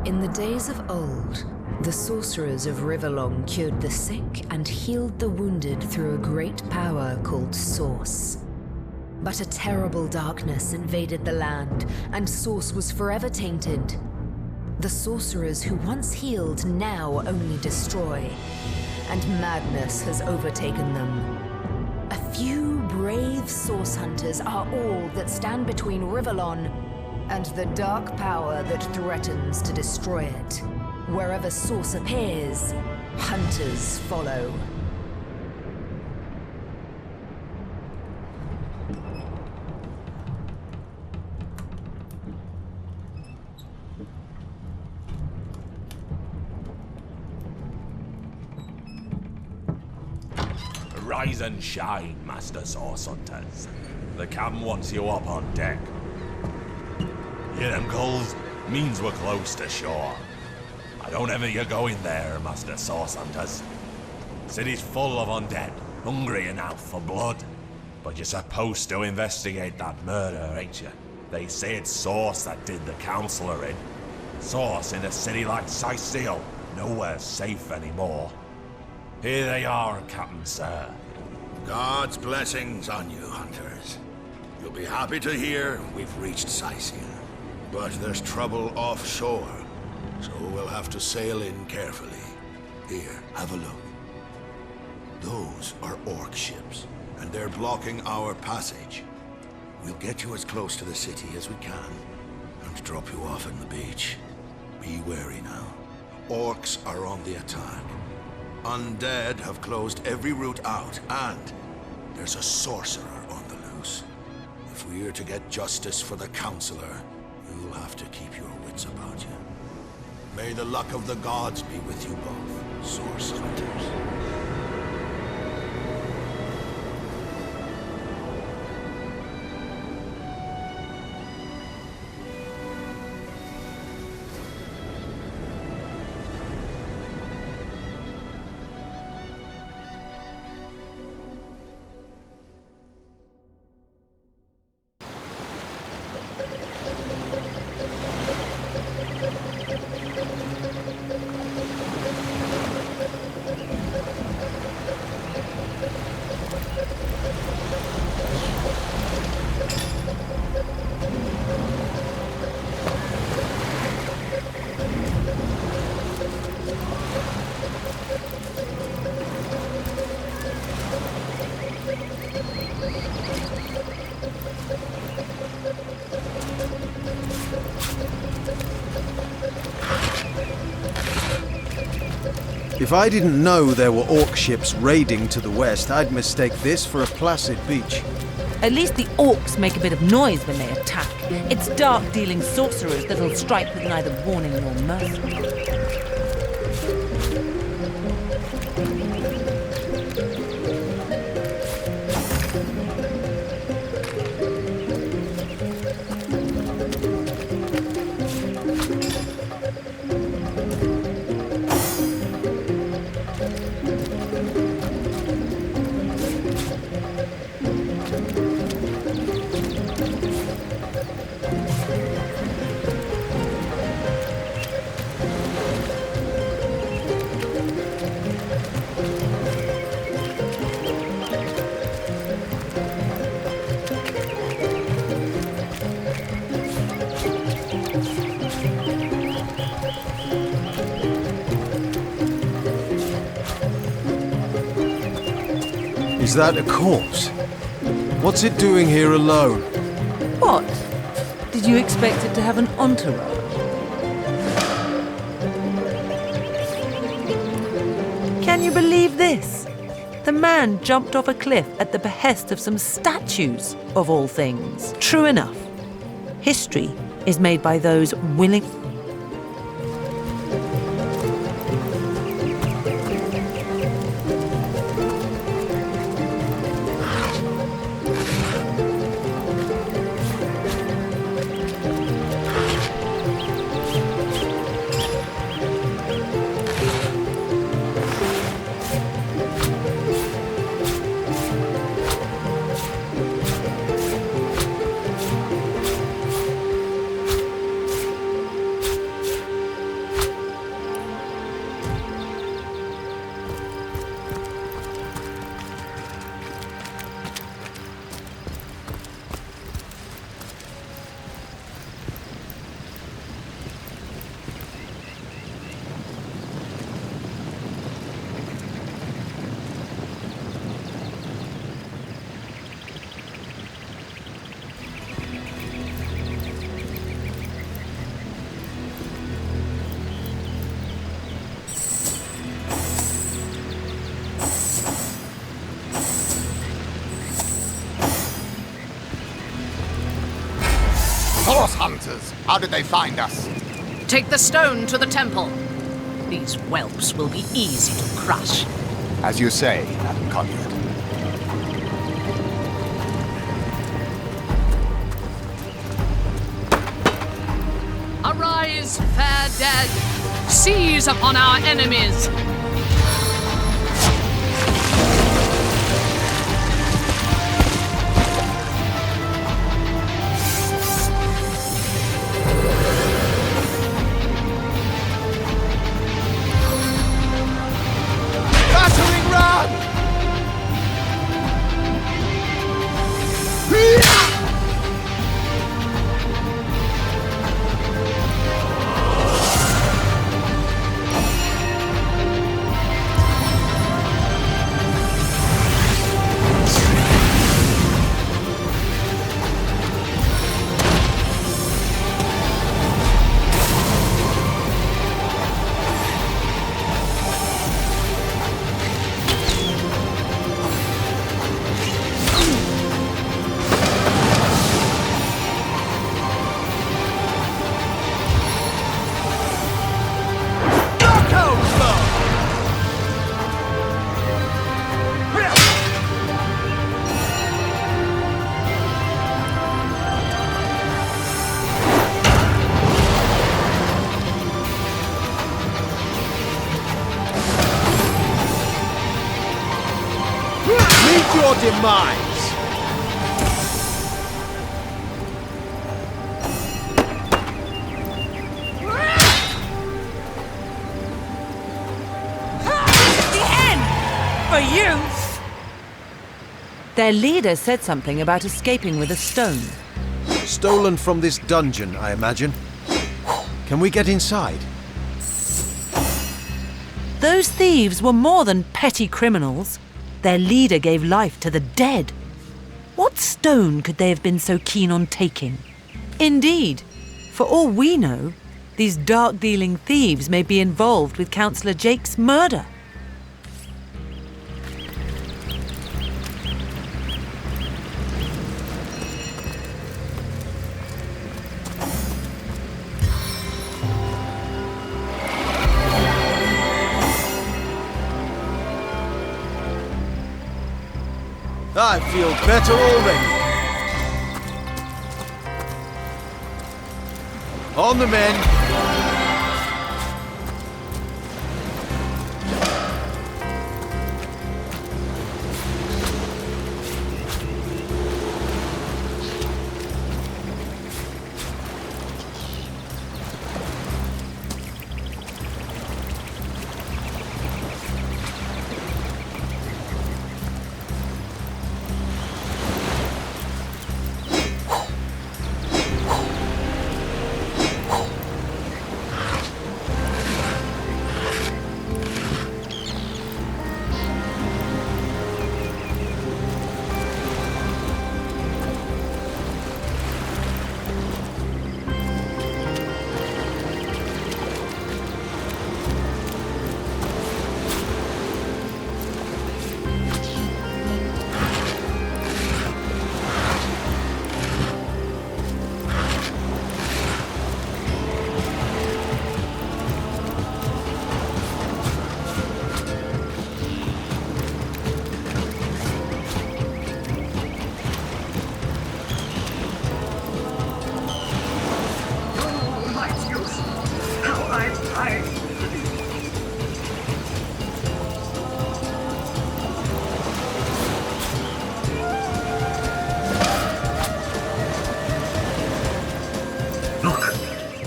In the days of old, the sorcerers of Riverlong cured the sick and healed the wounded through a great power called Source. But a terrible darkness invaded the land, and Source was forever tainted. The sorcerers who once healed now only destroy, and madness has overtaken them. A few brave Source hunters are all that stand between Riverlon and the dark power that threatens to destroy it. Wherever Source appears, hunters follow. Rise and shine, Master Source Hunters. The captain wants you up on deck. Hear them gulls? Means we're close to shore. I don't envy you going there, Master Source Hunters. City's full of undead, hungry enough for blood. But you're supposed to investigate that murder, ain't you? They say it's Source that did the Counselor in. Source in a city like Cicel, nowhere safe anymore. Here they are, Captain Sir. God's blessings on you, hunters. You'll be happy to hear we've reached Cicel. But there's trouble offshore, so we'll have to sail in carefully. Here, have a look. Those are orc ships, and they're blocking our passage. We'll get you as close to the city as we can, and drop you off on the beach. Be wary now. Orcs are on the attack. Undead have closed every route out, and there's a sorcerer on the loose. If we're to get justice for the Counselor, you'll have to keep your wits about you. May the luck of the gods be with you both, Source Hunters. If I didn't know there were orc ships raiding to the west, I'd mistake this for a placid beach. At least the orcs make a bit of noise when they attack. It's dark-dealing sorcerers that'll strike with neither warning nor mercy. Is that a corpse? What's it doing here alone? What? Did you expect it to have an entourage? Can you believe this? The man jumped off a cliff at the behest of some statues, of all things. True enough. History is made by those willing... How did they find us? Take the stone to the temple. These whelps will be easy to crush. As you say, Madam Conduit. Arise, fair dead! Seize upon our enemies! Battering ram! Your demise! The end! For you! Their leader said something about escaping with a stone. Stolen from this dungeon, I imagine. Can we get inside? Those thieves were more than petty criminals. Their leader gave life to the dead. What stone could they have been so keen on taking? Indeed, for all we know, these dark-dealing thieves may be involved with Councillor Jake's murder. I feel better already. On the men.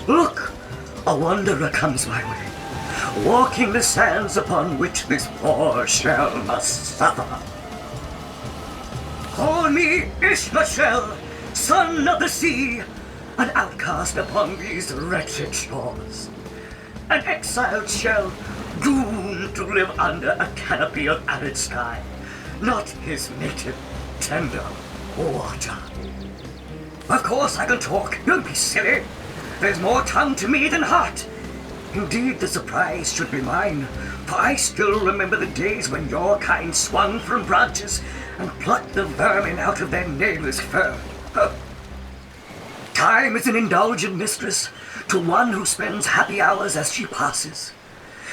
Look! A wanderer comes my way, walking the sands upon which this poor shell must suffer. Call me Ishmael, son of the sea, an outcast upon these wretched shores. An exiled shell, doomed to live under a canopy of arid sky, not his native, tender water. Of course I can talk, don't be silly. There's more tongue to me than heart. Indeed, the surprise should be mine, for I still remember the days when your kind swung from branches and plucked the vermin out of their neighbor's fur. Time is an indulgent mistress to one who spends happy hours as she passes.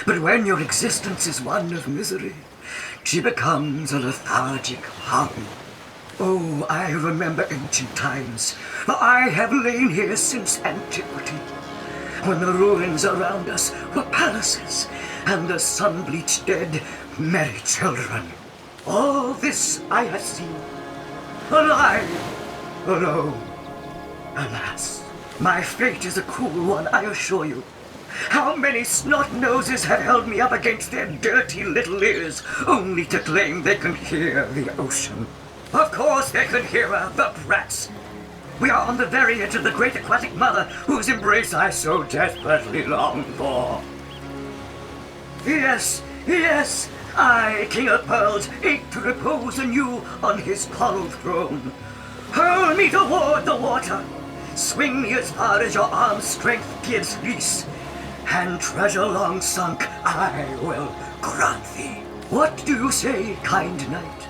But when your existence is one of misery, she becomes a lethargic harpy. Oh, I remember ancient times, for I have lain here since antiquity, when the ruins around us were palaces, and the sun-bleached dead merry children. All this I have seen, alive, alone. Alas, my fate is a cruel one, I assure you. How many snot-noses have held me up against their dirty little ears, only to claim they can hear the ocean? Of course they can hear her, the brats! We are on the very edge of the great aquatic mother, whose embrace I so desperately long for. Yes, yes, I, King of Pearls, ache to repose anew on his coral throne. Hurl me toward the water, swing me as far as your arm's strength gives release, and treasure long sunk I will grant thee. What do you say, kind knight?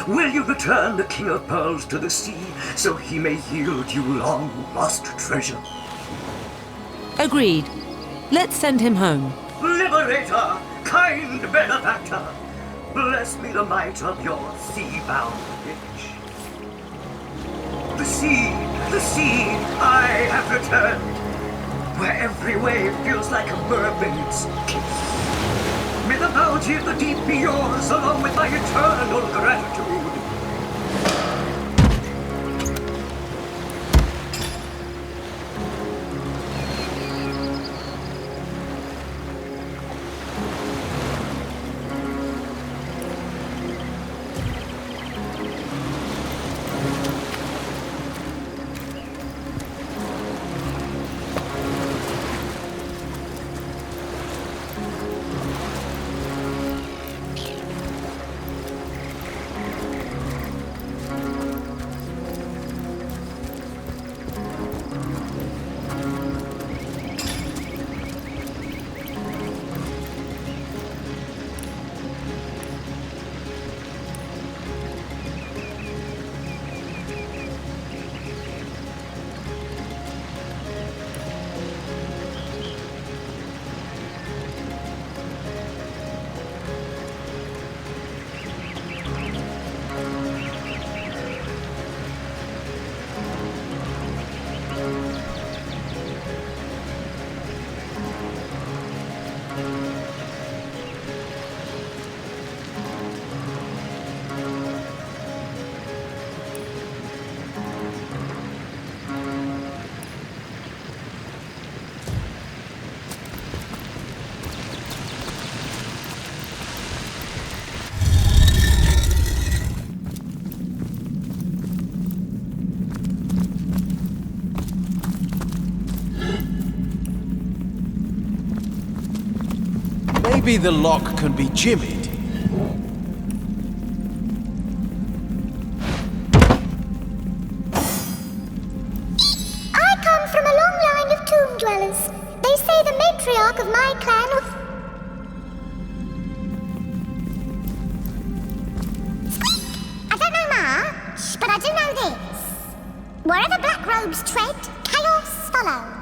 Will you return the King of Pearls to the sea, so he may yield you long-lost treasure? Agreed. Let's send him home. Liberator, kind benefactor, bless me the might of your sea-bound bitch. The sea, I have returned, where every wave feels like a mermaid's kiss. May the bounty of the deep be yours, along with my eternal gratitude. Maybe the lock can be jimmied. I come from a long line of tomb dwellers. They say the matriarch of my clan of... I don't know much, but I do know this. Wherever black robes tread, chaos follows.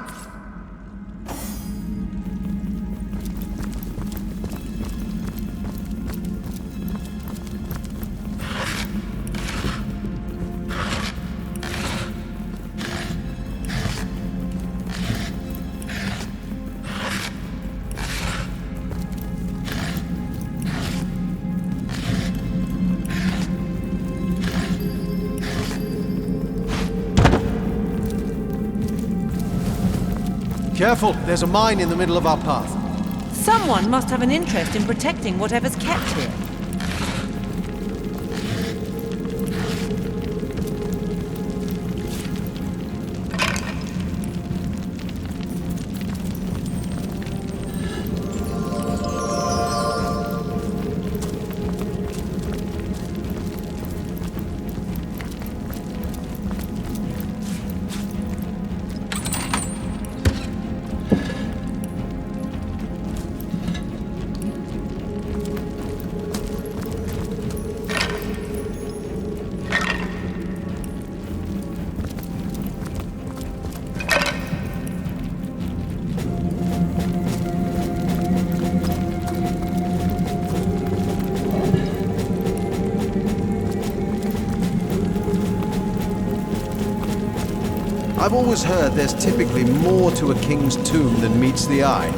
Careful, there's a mine in the middle of our path. Someone must have an interest in protecting whatever's kept here. I've always heard there's typically more to a king's tomb than meets the eye.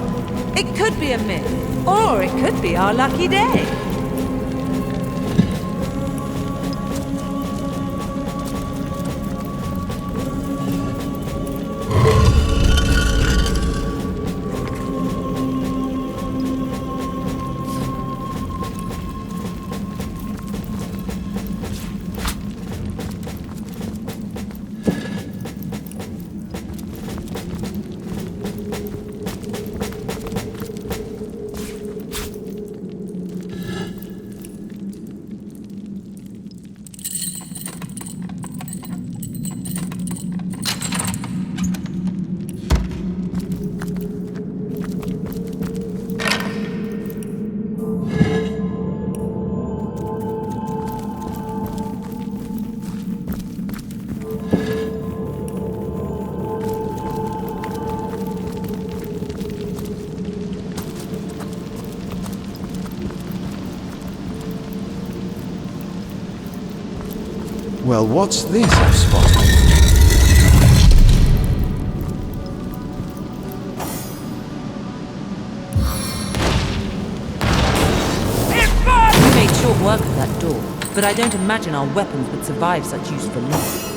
It could be a myth, or it could be our lucky day. Well, what's this I've spotted? We made short work of that door, but I don't imagine our weapons would survive such use for long.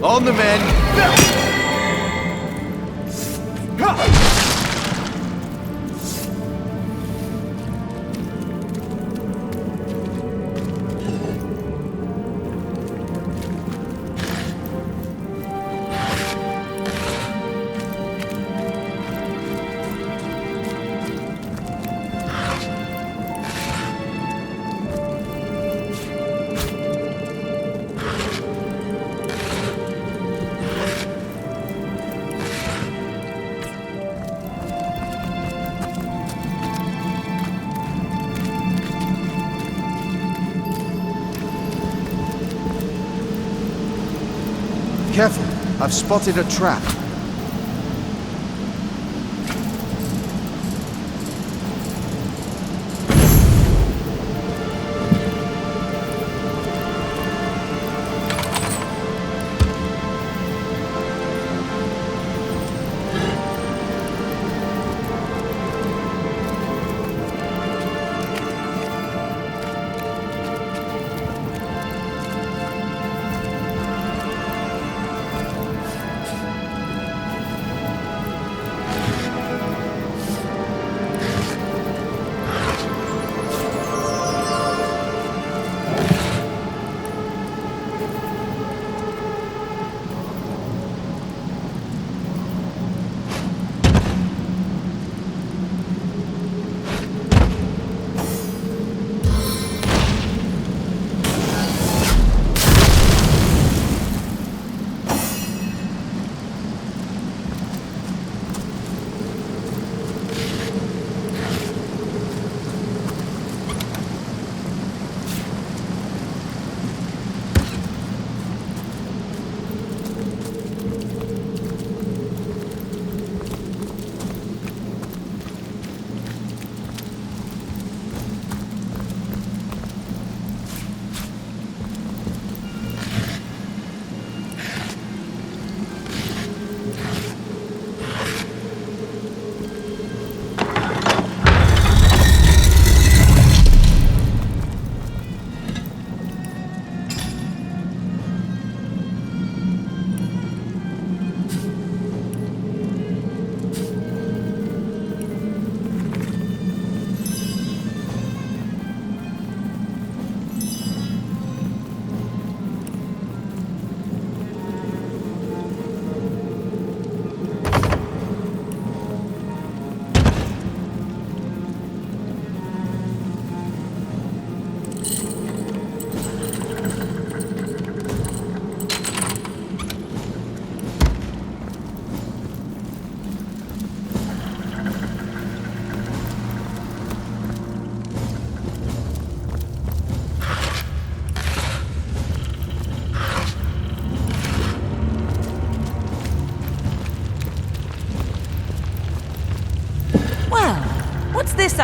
On the men! Careful, I've spotted a trap.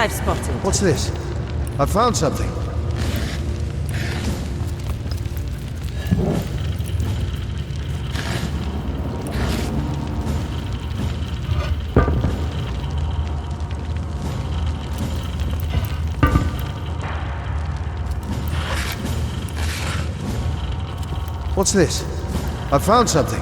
I've spotted. What's this? I found something. What's this? I found something.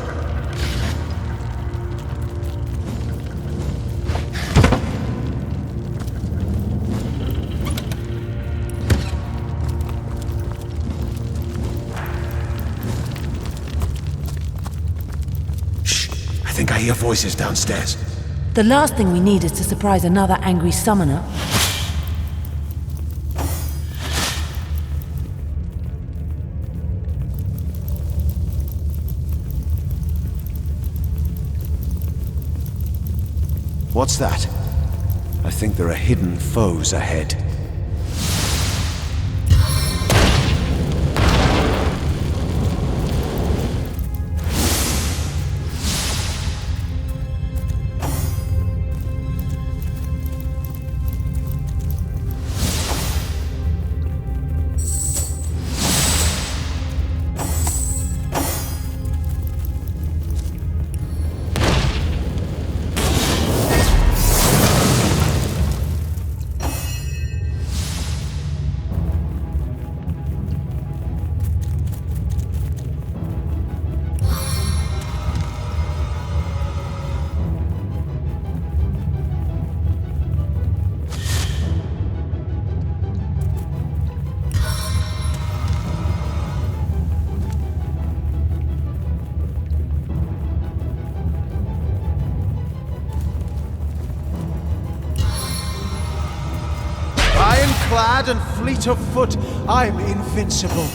Shh! I think I hear voices downstairs. The last thing we need is to surprise another angry summoner. What's that? I think there are hidden foes ahead. Ironclad and fleet of foot, I'm invincible.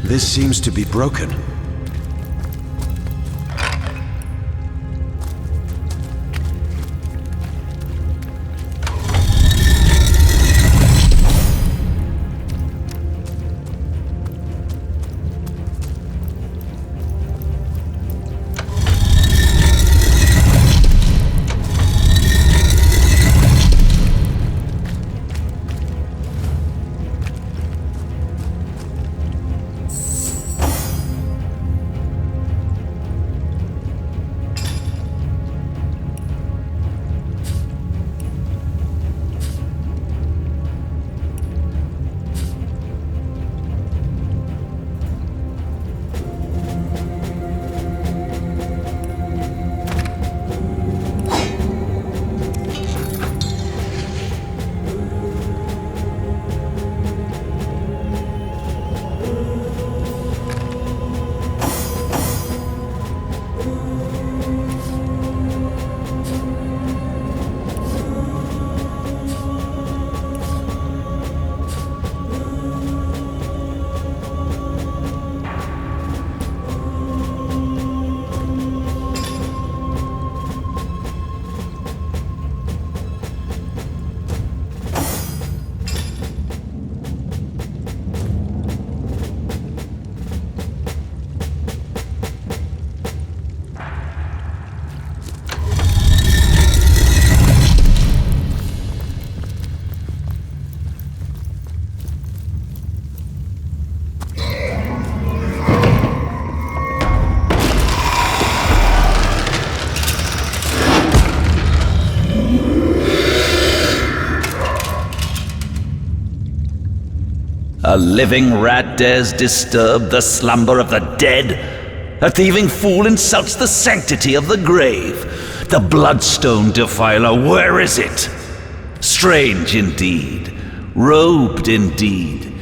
This seems to be broken. A living rat dares disturb the slumber of the dead? A thieving fool insults the sanctity of the grave. The bloodstone defiler, where is it? Strange indeed, robed indeed.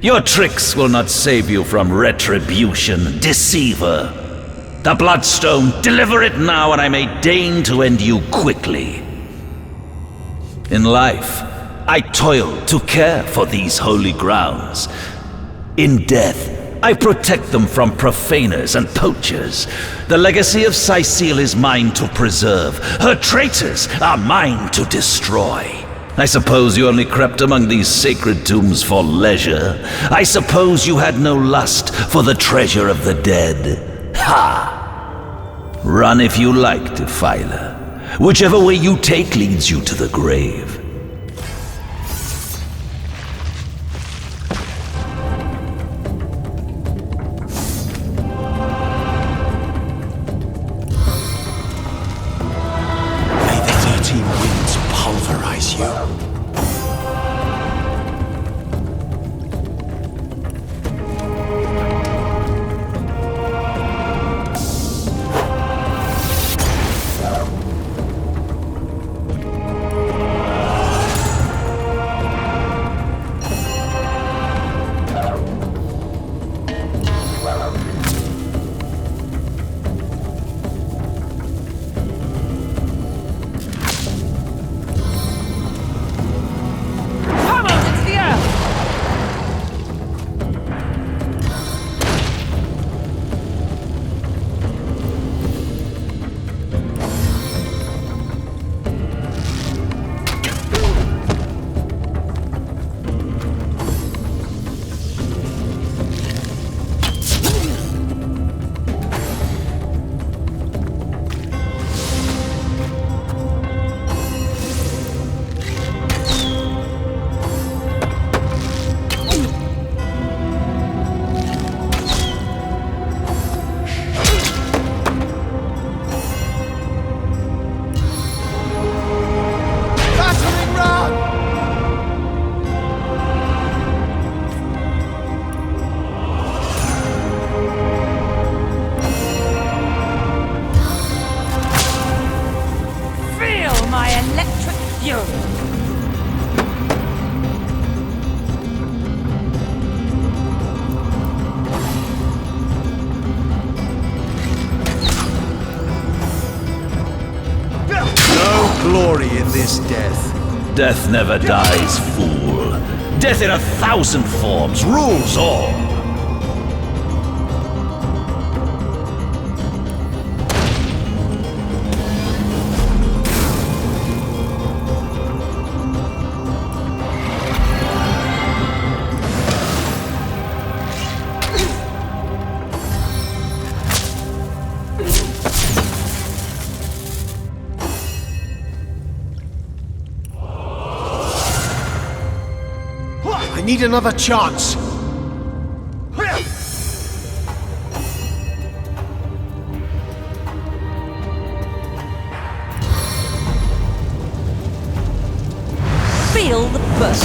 Your tricks will not save you from retribution, deceiver. The bloodstone, deliver it now, and I may deign to end you quickly. In life, I toil to care for these holy grounds. In death, I protect them from profaners and poachers. The legacy of Cecile is mine to preserve. Her traitors are mine to destroy. I suppose you only crept among these sacred tombs for leisure. I suppose you had no lust for the treasure of the dead. Ha! Run if you like, defiler. Whichever way you take leads you to the grave. Glory in this death. Death never dies, fool. Death in 1,000 forms rules all. I need another chance. Feel the burn.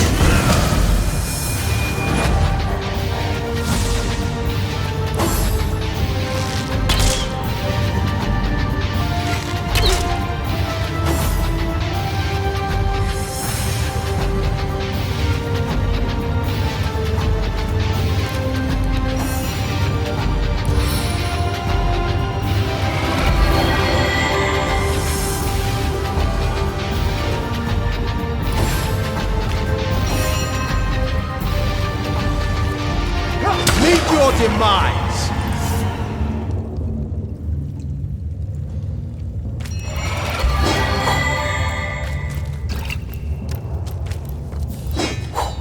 Meet your demise!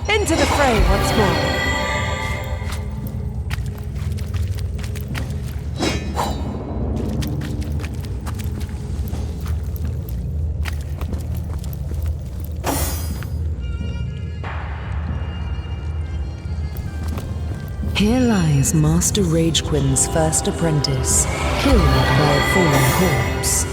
Into the fray once more. Here lies Master Ragequin's first apprentice, killed by a fallen corpse.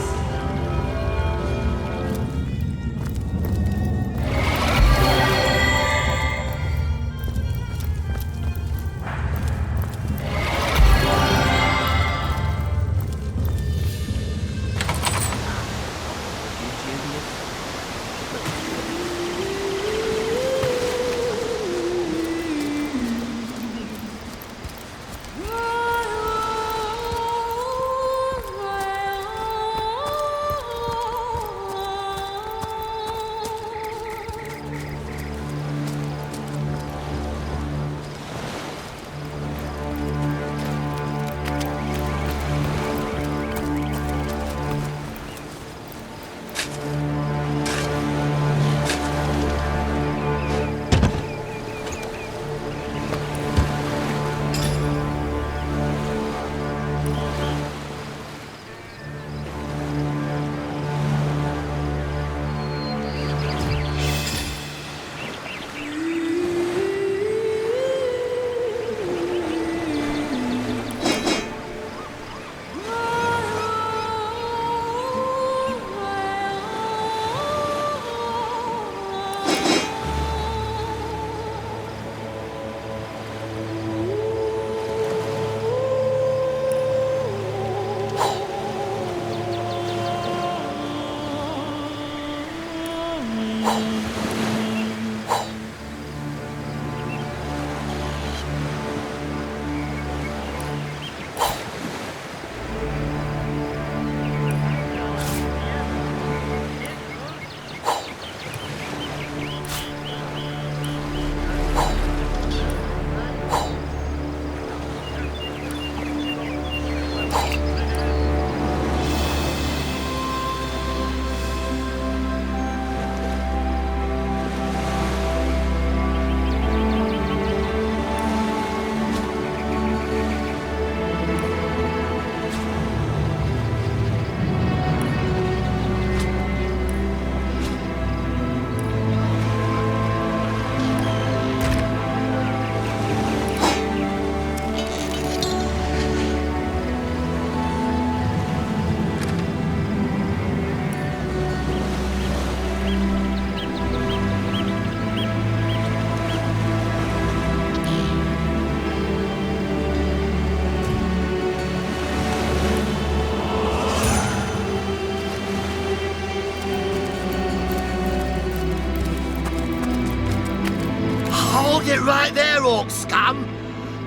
right there, orc scum.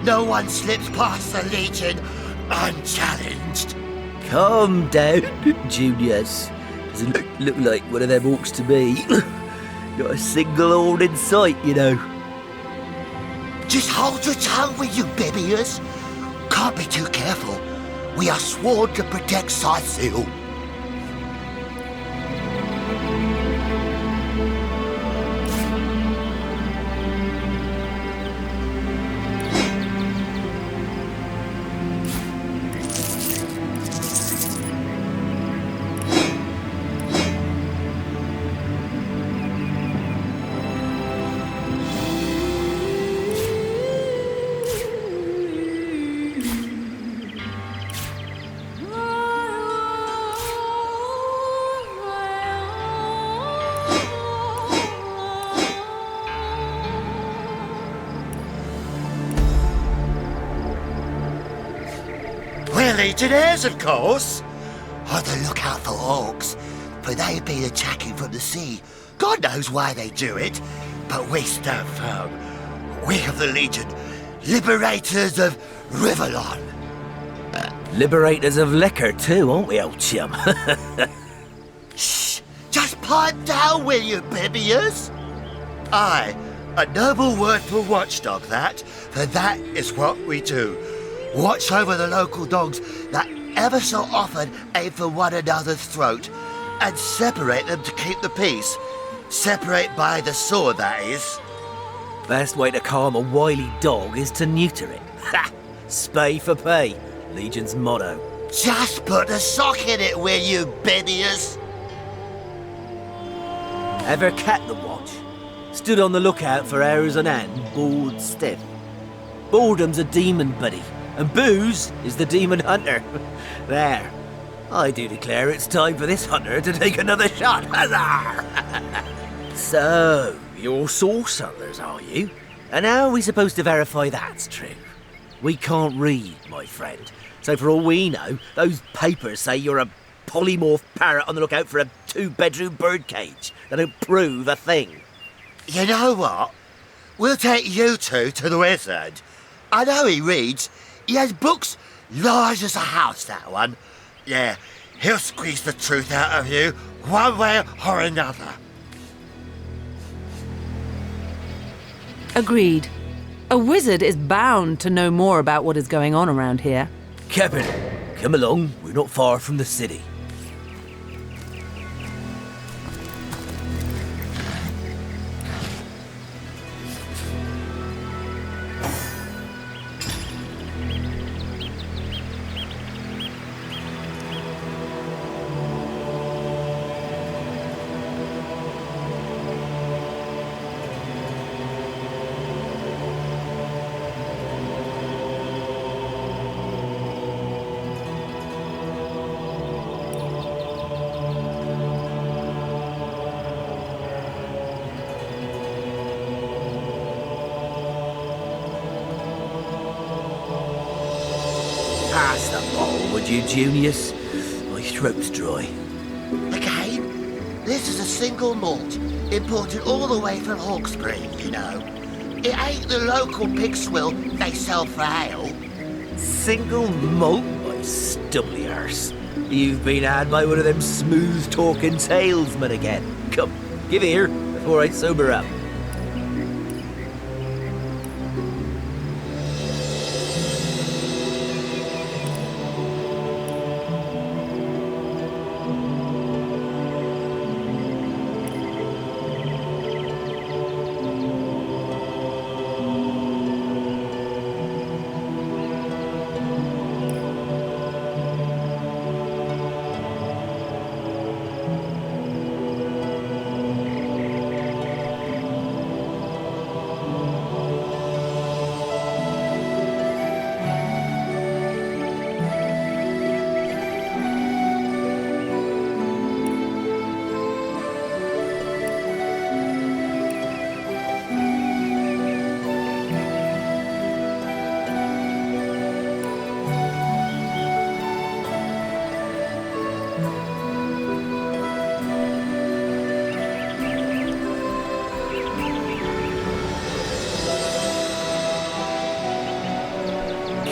No one slips past the Legion unchallenged. Calm down, Junius. Doesn't look like one of them orcs to me. Not a single horn in sight, you know. Just hold your tongue with you, Bibius. Can't be too careful. We are sworn to protect Scythiel. We're Legionnaires, of course. On the lookout for orcs, for they've been attacking from the sea. God knows why they do it, but we stand firm. We of the Legion, liberators of Rivellon. Liberators of liquor too, aren't we, old chum? Shh! Just pipe down, will you, Bibius? Aye, a noble word for watchdog, that, for that is what we do. Watch over the local dogs that ever so often aim for one another's throat, and separate them to keep the peace. Separate by the sword, that is. Best way to calm a wily dog is to neuter it. Ha! Spay for pay, Legion's motto. Just put a sock in it, will you, Bibius? Ever cat the watch? Stood on the lookout for hours on end, bored stiff. Boredom's a demon, buddy, and booze is the demon hunter. There. I do declare it's time for this hunter to take another shot. Huzzah! So, you're source hunters, are you? And how are we supposed to verify that's true? We can't read, my friend. So for all we know, those papers say you're a polymorph parrot on the lookout for a 2-bedroom birdcage. They don't prove a thing. You know what? We'll take you two to the wizard. I know he reads. He has books large as a house, that one. Yeah, he'll squeeze the truth out of you, one way or another. Agreed. A wizard is bound to know more about what is going on around here. Captain, come along. We're not far from the city. Pass the bottle, would you, Junius? My throat's dry. Again, this is a single malt, imported all the way from Hawkesbury, you know. It ain't the local pig swill they sell for ale. Single malt, my stubbly arse. You've been had by one of them smooth-talking salesmen again. Come, give here before I sober up.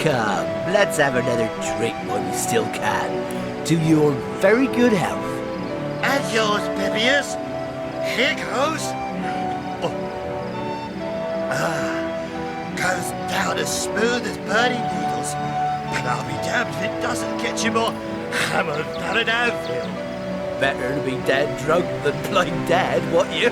Come, let's have another drink while we still can. To your very good health. And yours, Bibius. Here goes. Oh. Goes down as smooth as burning needles. And I'll be damned if it doesn't get you more hammered than an anvil. Better to be dead drunk than blind dead, what you?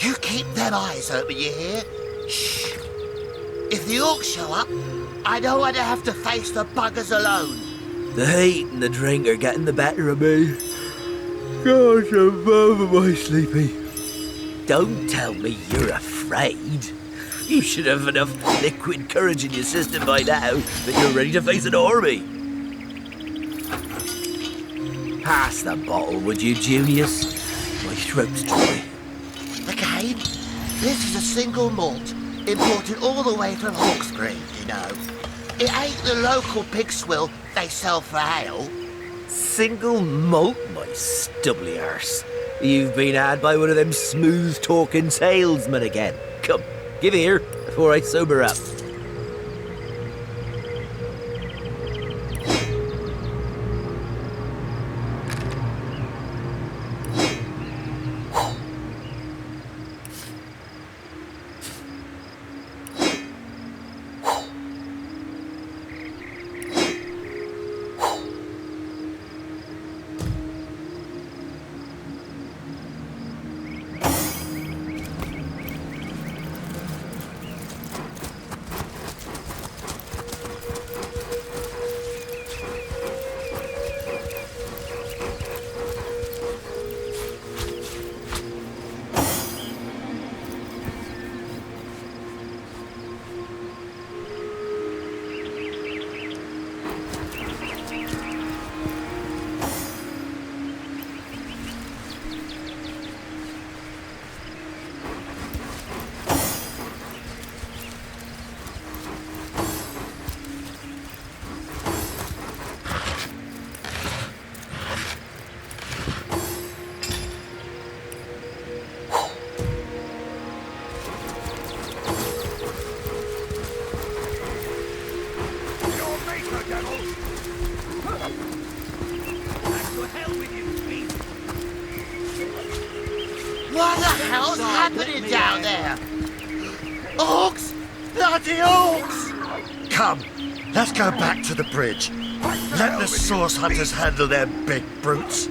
You keep them eyes open, you hear? Shh. If the orcs show up, I don't want to have to face the buggers alone. The heat and the drink are getting the better of me. Gosh, I'm over my sleepy. Don't tell me you're afraid. You should have enough liquid courage in your system by now that you're ready to face an army. Pass the bottle, would you, Junius? My throat's dry. Again, this is a single malt, imported all the way from Hawksgreen, you know. It ain't the local pig swill they sell for ale. Single malt, my stubbly arse. You've been had by one of them smooth-talking salesmen again. Come, give here before I sober up. What the hell's happening down there? Orcs! Bloody orcs! Come, let's go back to the bridge. Let the source hunters handle their big brutes.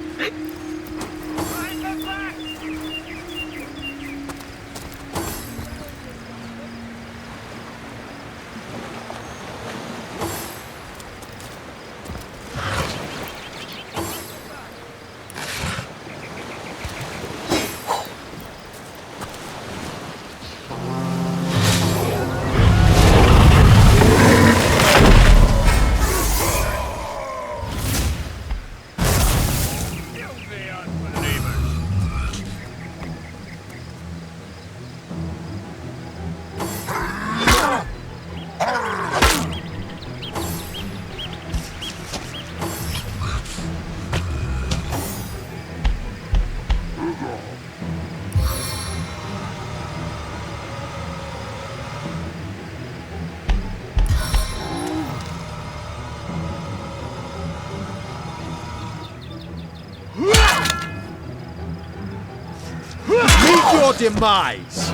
your demise!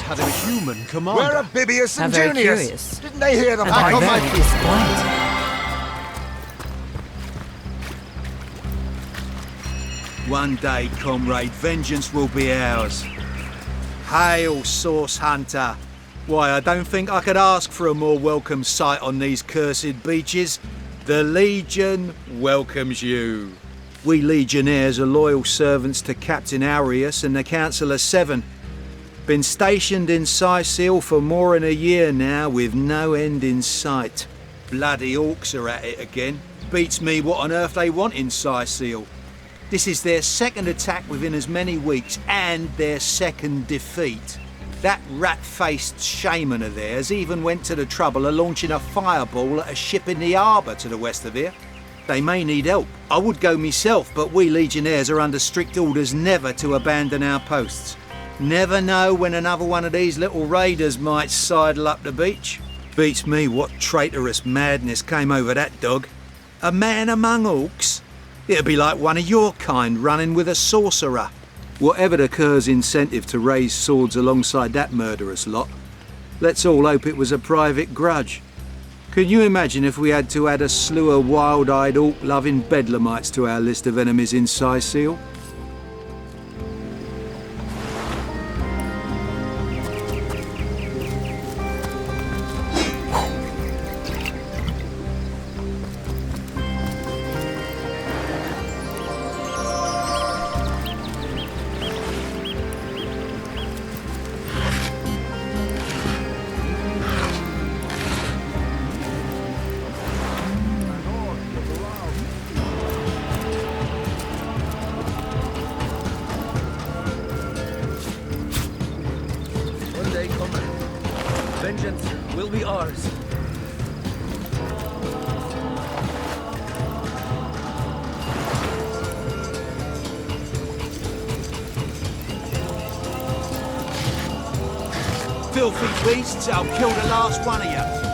Had a human commander. Where are Bibius and How very Junius? curious. Didn't they hear the And back by of then my... it is quiet. One day, comrade, vengeance will be ours. Hail, Source Hunter. Why, I don't think I could ask for a more welcome sight on these cursed beaches. The Legion welcomes you. We Legionnaires are loyal servants to Captain Aureus and the Council of Seven. Been stationed in Sicil for more than a year now with no end in sight. Bloody orcs are at it again. Beats me what on earth they want in Sicil. This is their second attack within as many weeks and their second defeat. That rat-faced shaman of theirs even went to the trouble of launching a fireball at a ship in the harbour to the west of here. They may need help. I would go myself, but we Legionnaires are under strict orders never to abandon our posts. Never know when another one of these little raiders might sidle up the beach. Beats me what traitorous madness came over that dog. A man among orcs? It'd be like one of your kind running with a sorcerer. Whatever the Cur's incentive to raise swords alongside that murderous lot, let's all hope it was a private grudge. Can you imagine if we had to add a slew of wild-eyed, orc-loving bedlamites to our list of enemies in Sicil? Vengeance will be ours. Filthy beasts, I'll kill the last one of you.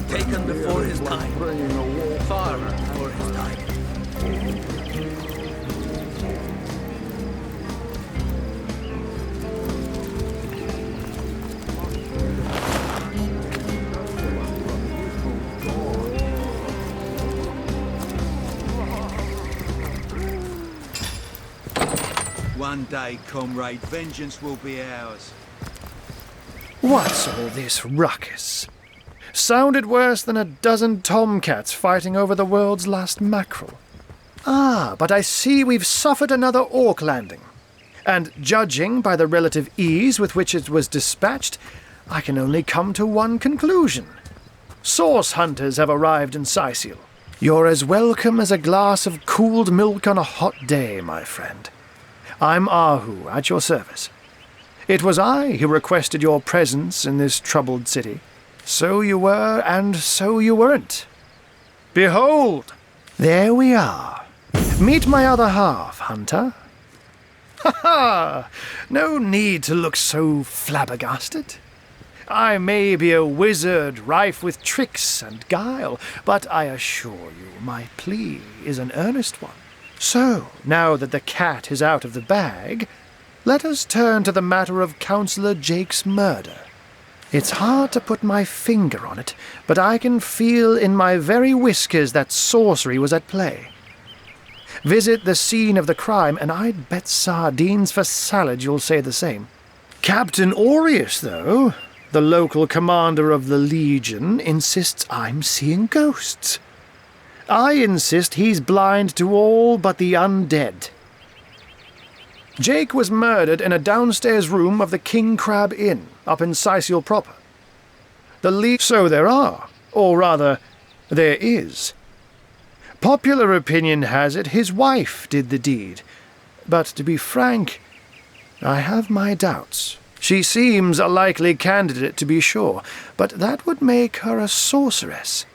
Taken before his time. Far before his time. One day, comrade, vengeance will be ours. What's all this ruckus? Sounded worse than a dozen tomcats fighting over the world's last mackerel. Ah, but I see we've suffered another orc landing. And judging by the relative ease with which it was dispatched, I can only come to one conclusion. Source hunters have arrived in Sicil. You're as welcome as a glass of cooled milk on a hot day, my friend. I'm Ahu, at your service. It was I who requested your presence in this troubled city. So you were, and so you weren't. Behold, there we are. Meet my other half, Hunter. Ha ha! No need to look so flabbergasted. I may be a wizard rife with tricks and guile, but I assure you my plea is an earnest one. So, now that the cat is out of the bag, let us turn to the matter of Councillor Jake's murder. It's hard to put my finger on it, but I can feel in my very whiskers that sorcery was at play. Visit the scene of the crime, and I'd bet sardines for salad you'll say the same. Captain Aureus, though, the local commander of the Legion, insists I'm seeing ghosts. I insist he's blind to all but the undead. Jake was murdered in a downstairs room of the King Crab Inn, up in Sicil proper. So there are, or rather, there is. Popular opinion has it his wife did the deed, but to be frank, I have my doubts. She seems a likely candidate to be sure, but that would make her a sorceress.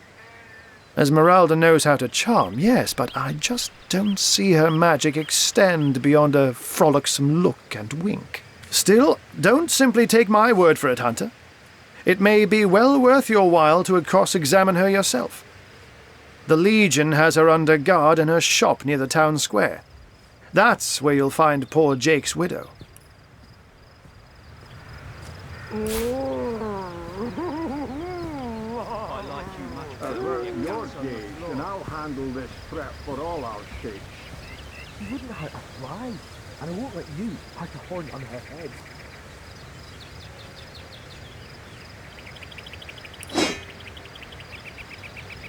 Esmeralda knows how to charm, yes, but I just don't see her magic extend beyond a frolicsome look and wink. Still, don't simply take my word for it, Hunter. It may be well worth your while to cross-examine her yourself. The Legion has her under guard in her shop near the town square. That's where you'll find poor Jake's widow. Your gauge, and I'll handle this threat for all our sakes. She wouldn't hurt a fly, and I won't let you patch a horn on her head.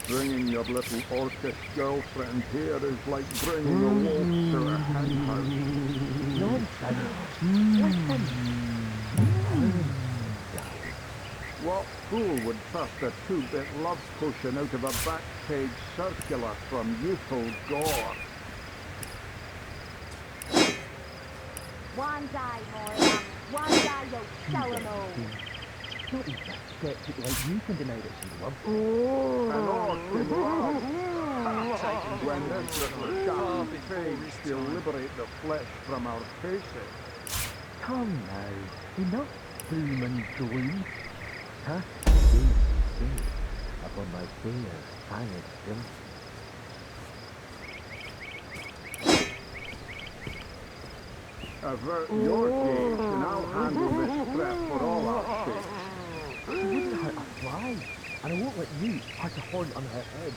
Bringing your little orcish girlfriend here is like bringing a wolf to a hen house. Nonsense. Listen. What fool would trust a two-bit love potion out of a back-page circular from youthful gore? One day, Moira. One day you'll show them all. Not even skeptic like you can deny that she loves you. An orc in love. When this little sharp fades, she'll liberate the flesh from our faces. Come now. Enough doom and gloom. Cast upon my fair, silent hill. Avert your gaze, and I'll handle this threat for all our sakes. She wouldn't hurt a fly, and I won't let you patch a horn on her head.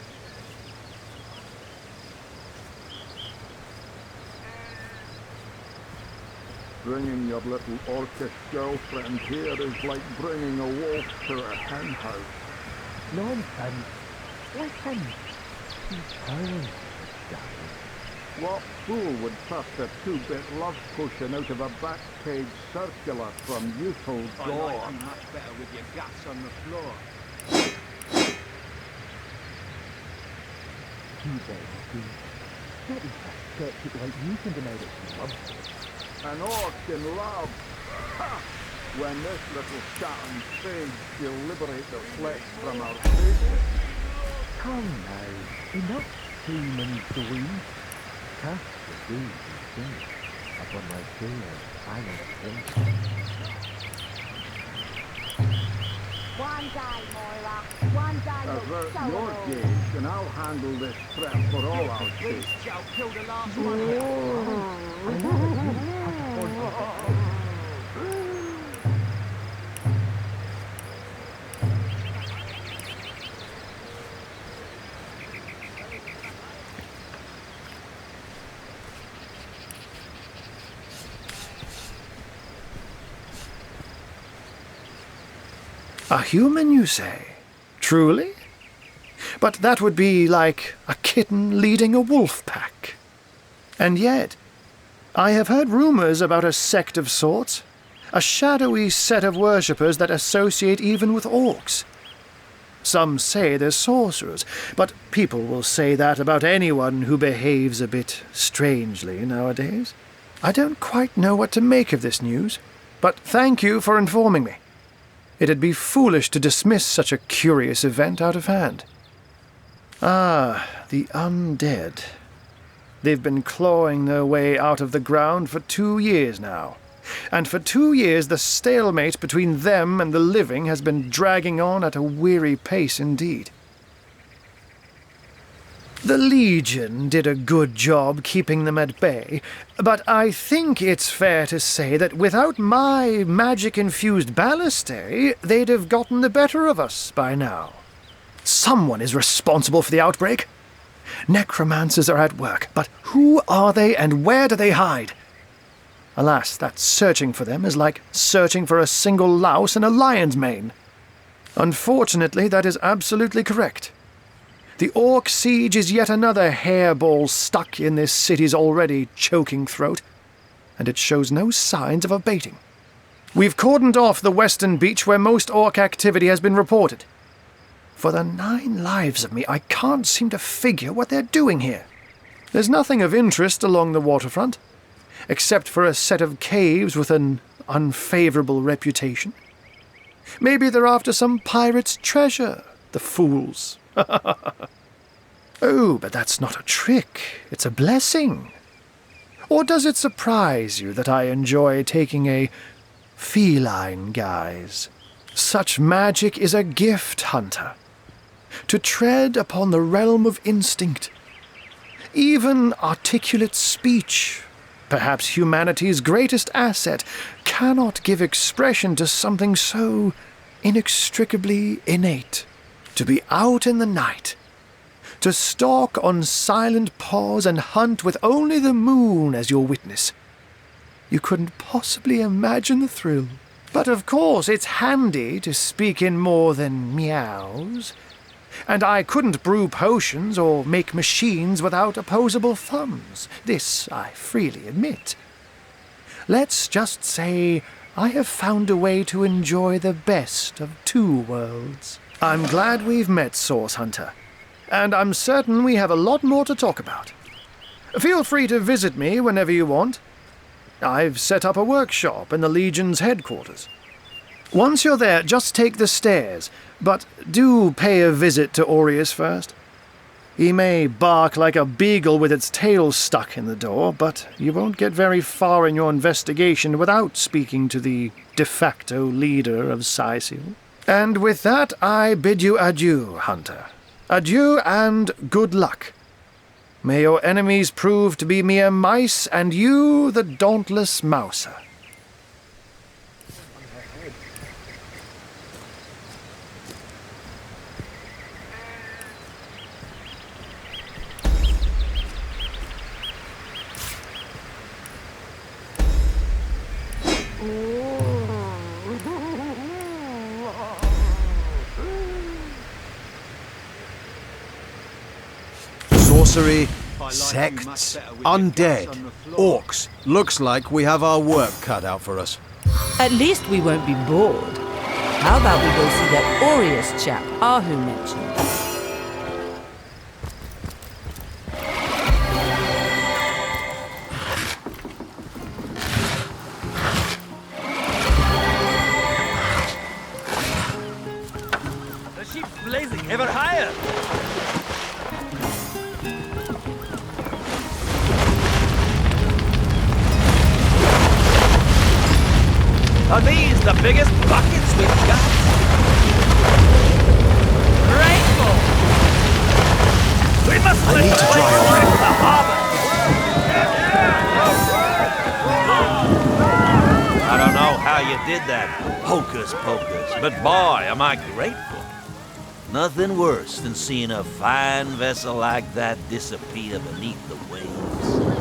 Bringing your little orcish girlfriend here is like bringing a wolf to a hen house. Nonsense. Listen. She's hers, darling. What fool would trust a two-bit love potion out of a back-page circular from youthful gore? I like you much better with your guts on the floor. You better do. Not even a skeptic like you can deny that she loves you. An orc in love. Ha! When this little shatten fades, she'll liberate the flesh from our faces. Come now, enough doom and gloom. Cast the days and sin upon my fair, silent hill. One day, Moira. One day you'll Avert show your them all. gaze, and I'll handle this threat for all our sakes. Shall kill the last one. A human, you say? Truly? But that would be like a kitten leading a wolf pack. And yet, I have heard rumors about a sect of sorts, a shadowy set of worshippers that associate even with orcs. Some say they're sorcerers, but people will say that about anyone who behaves a bit strangely nowadays. I don't quite know what to make of this news, but thank you for informing me. It'd be foolish to dismiss such a curious event out of hand. Ah, the undead. They've been clawing their way out of the ground for 2 years now. And for 2 years the stalemate between them and the living has been dragging on at a weary pace indeed. The Legion did a good job keeping them at bay, but I think it's fair to say that without my magic-infused ballistae, they'd have gotten the better of us by now. Someone is responsible for the outbreak. Necromancers are at work, but who are they and where do they hide? Alas, that searching for them is like searching for a single louse in a lion's mane. Unfortunately, that is absolutely correct. The Orc siege is yet another hairball stuck in this city's already choking throat, and it shows no signs of abating. We've cordoned off the western beach where most Orc activity has been reported. For the 9 lives of me, I can't seem to figure what they're doing here. There's nothing of interest along the waterfront, except for a set of caves with an unfavorable reputation. Maybe they're after some pirate's treasure, the fools. Oh, but that's not a trick. It's a blessing. Or does it surprise you that I enjoy taking a feline guise? Such magic is a gift, Hunter. to tread upon the realm of instinct. Even articulate speech, perhaps humanity's greatest asset, cannot give expression to something so inextricably innate. To be out in the night, to stalk on silent paws and hunt with only the moon as your witness. You couldn't possibly imagine the thrill. But of course, it's handy to speak in more than meows. And I couldn't brew potions or make machines without opposable thumbs. This I freely admit. Let's just say I have found a way to enjoy the best of two worlds. I'm glad we've met, Source Hunter. And I'm certain we have a lot more to talk about. Feel free to visit me whenever you want. I've set up a workshop in the Legion's headquarters. Once you're there, just take the stairs, but do pay a visit to Aureus first. He may bark like a beagle with its tail stuck in the door, but you won't get very far in your investigation without speaking to the de facto leader of Sicil. And with that, I bid you adieu, Hunter. Adieu and good luck. May your enemies prove to be mere mice, and you the dauntless mouser. Sorcery, sects, undead, orcs. Looks like we have our work cut out for us. At least we won't be bored. How about we go see that Aureus chap Ahu mentioned? The ship's blazing ever higher. Are these the biggest buckets we've got? Rainbow! We must let the place wreck the harbor! I don't know how you did that, hocus pocus, but boy, am I grateful. Nothing worse than seeing a fine vessel like that disappear beneath the waves.